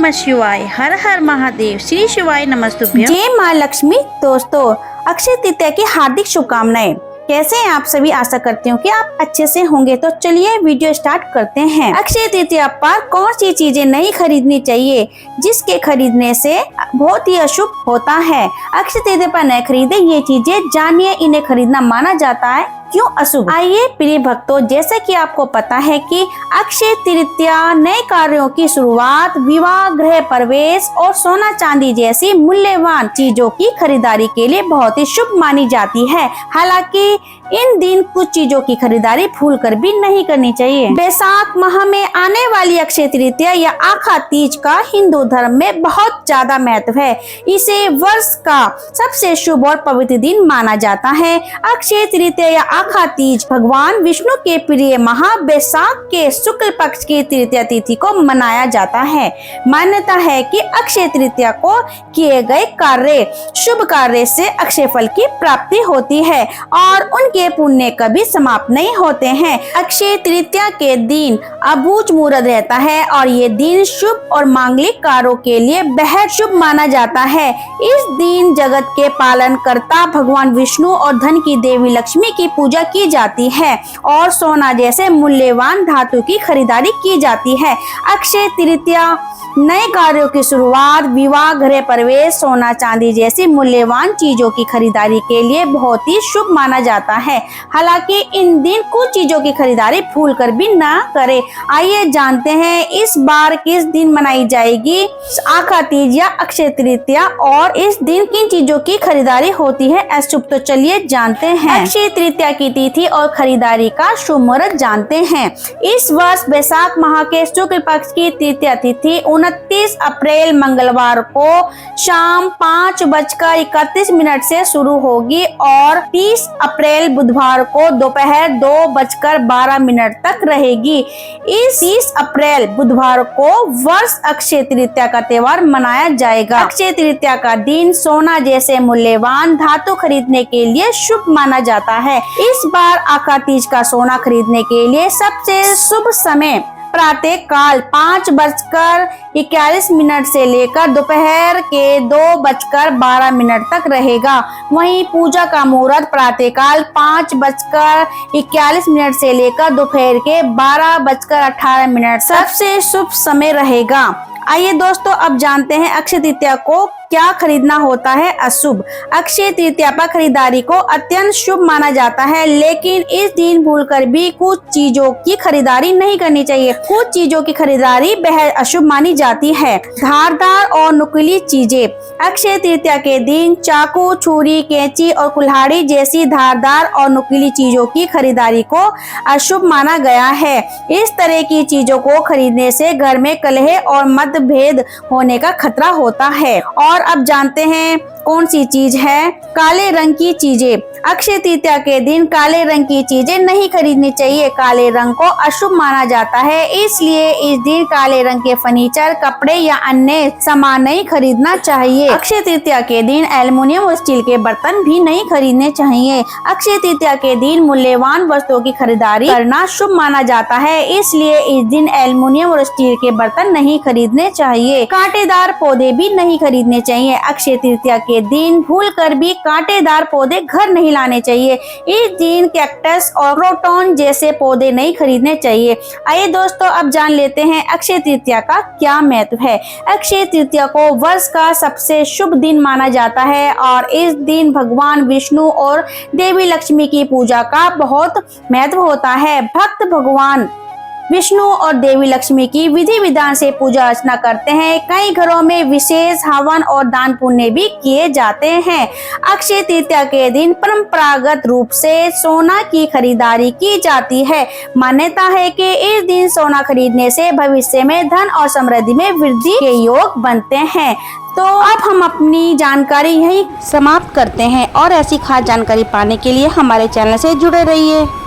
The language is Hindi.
नमः शिवाय, हर हर महादेव, श्री शिवाय नमस्तुभ्यं। जय माँ लक्ष्मी। दोस्तों, अक्षय तृतीया की हार्दिक शुभकामनाएं। कैसे हैं आप सभी? आशा करती हूँ कि आप अच्छे से होंगे। तो चलिए वीडियो स्टार्ट करते हैं। अक्षय तृतीया पर कौन सी चीजें नहीं खरीदनी चाहिए जिसके खरीदने से बहुत ही अशुभ होता है। अक्षय तृतीया पर न खरीदे ये चीजें, जानिए इन्हें खरीदना माना जाता है क्यों अशुभ। आइए प्रिय भक्तों, जैसा कि आपको पता है कि अक्षय तृतीया नए कार्यों की शुरुआत, विवाह, गृह प्रवेश और सोना चांदी जैसी मूल्यवान चीजों की खरीदारी के लिए बहुत ही शुभ मानी जाती है। हालांकि इन दिन कुछ चीजों की खरीदारी भूल कर भी नहीं करनी चाहिए। बैसाख माह में आने वाली अक्षय तृतीया या आखा तीज का हिंदू धर्म में बहुत ज्यादा महत्व है। इसे वर्ष का सबसे शुभ और पवित्र दिन माना जाता है। अक्षय तृतीया या आखा तीज भगवान विष्णु के प्रिय महा बैसाख के शुक्ल पक्ष की तृतीया तिथि को मनाया जाता है। मान्यता है कि अक्षय तृतीया को किए गए कार्य, शुभ कार्य से अक्षय फल की प्राप्ति होती है और उनके पुण्य कभी समाप्त नहीं होते हैं। अक्षय तृतीया के दिन अबूझ मुहूर्त रहता है और ये दिन शुभ और मांगलिक कार्यों के लिए बेहद शुभ माना जाता है। इस दिन जगत के पालन कर्ता भगवान विष्णु और धन की देवी लक्ष्मी की पूजा की जाती है और सोना जैसे मूल्यवान धातु की खरीदारी की जाती है। अक्षय तृतीया नए कार्यों की शुरुआत, विवाह, गृह प्रवेश, सोना चांदी जैसी मूल्यवान चीजों की खरीदारी के लिए बहुत ही शुभ माना जाता है। हालांकि इन दिन कुछ चीजों की खरीदारी भूल कर भी ना करें। आइए जानते हैं इस बार किस दिन मनाई जाएगी आखा तीज या अक्षय तृतीया और इस दिन किन चीजों की खरीदारी होती है अशुभ। तो चलिए जानते हैं। अक्षय तृतीया की तिथि और खरीदारी का शुभ मुहूर्त जानते हैं। इस वर्ष बैसाख माह के शुक्ल पक्ष की तृतीया तिथि 29 अप्रैल मंगलवार को शाम 5:31 से शुरू होगी और 30 अप्रैल बुधवार को दोपहर 2:12 तक रहेगी। इस 30 अप्रैल बुधवार को वर्ष अक्षय तृतीया का त्योहार मनाया जाएगा। अक्षय तृतीया का दिन सोना जैसे मूल्यवान धातु खरीदने के लिए शुभ माना जाता है। इस बार आखा तीज का सोना खरीदने के लिए सबसे शुभ समय प्रातः काल 5:41 से लेकर दोपहर के 2:12 तक रहेगा। वहीं पूजा का मुहूर्त प्रातः काल 5:41 से लेकर दोपहर के 12:18 सबसे शुभ समय रहेगा। आइए दोस्तों, अब जानते हैं अक्षय तृतीया को क्या खरीदना होता है अशुभ। अक्षय तृतीया पर खरीदारी को अत्यंत शुभ माना जाता है, लेकिन इस दिन भूलकर भी कुछ चीजों की खरीदारी नहीं करनी चाहिए। कुछ चीजों की खरीदारी बेहद अशुभ मानी जाती है। धारदार और नुकीली चीजें। अक्षय तृतीया के दिन चाकू, छुरी, कैंची और कुल्हाड़ी जैसी धारदार और नुकीली चीजों की खरीदारी को अशुभ माना गया है। इस तरह की चीजों को खरीदने से घर में कलह और मतभेद होने का खतरा होता है। और अब जानते हैं कौन सी चीज है। काले रंग की चीजें। अक्षय तृतीया के दिन काले रंग की चीजें नहीं खरीदनी चाहिए। काले रंग को अशुभ माना जाता है, इसलिए इस दिन काले रंग के फर्नीचर, कपड़े या अन्य सामान नहीं खरीदना चाहिए। अक्षय तृतीया के दिन एल्युमिनियम और स्टील के बर्तन भी नहीं खरीदने चाहिए। अक्षय तृतीया के दिन मूल्यवान वस्तुओं की खरीदारी करना शुभ माना जाता है, इसलिए इस दिन एल्युमिनियम और स्टील के बर्तन नहीं खरीदने चाहिए। कांटेदार पौधे भी नहीं खरीदने चाहिए। अक्षय तृतीया के दिन भूलकर भी कांटेदार पौधे घर नहीं लाने चाहिए। इस दिन कैक्टस और क्रोटन जैसे पौधे नहीं खरीदने चाहिए। आइए दोस्तों, अब जान लेते हैं अक्षय तृतीया का क्या महत्व है। अक्षय तृतीया को वर्ष का सबसे शुभ दिन माना जाता है और इस दिन भगवान विष्णु और देवी लक्ष्मी की पूजा का बहुत महत्व होता है। भक्त भगवान विष्णु और देवी लक्ष्मी की विधि विधान से पूजा अर्चना करते हैं। कई घरों में विशेष हवन और दान पुण्य भी किए जाते हैं। अक्षय तृतीया के दिन परंपरागत रूप से सोना की खरीदारी की जाती है। मान्यता है कि इस दिन सोना खरीदने से भविष्य में धन और समृद्धि में वृद्धि के योग बनते हैं। तो अब हम अपनी जानकारी यहीं समाप्त करते हैं और ऐसी खास जानकारी पाने के लिए हमारे चैनल से जुड़े रहिए।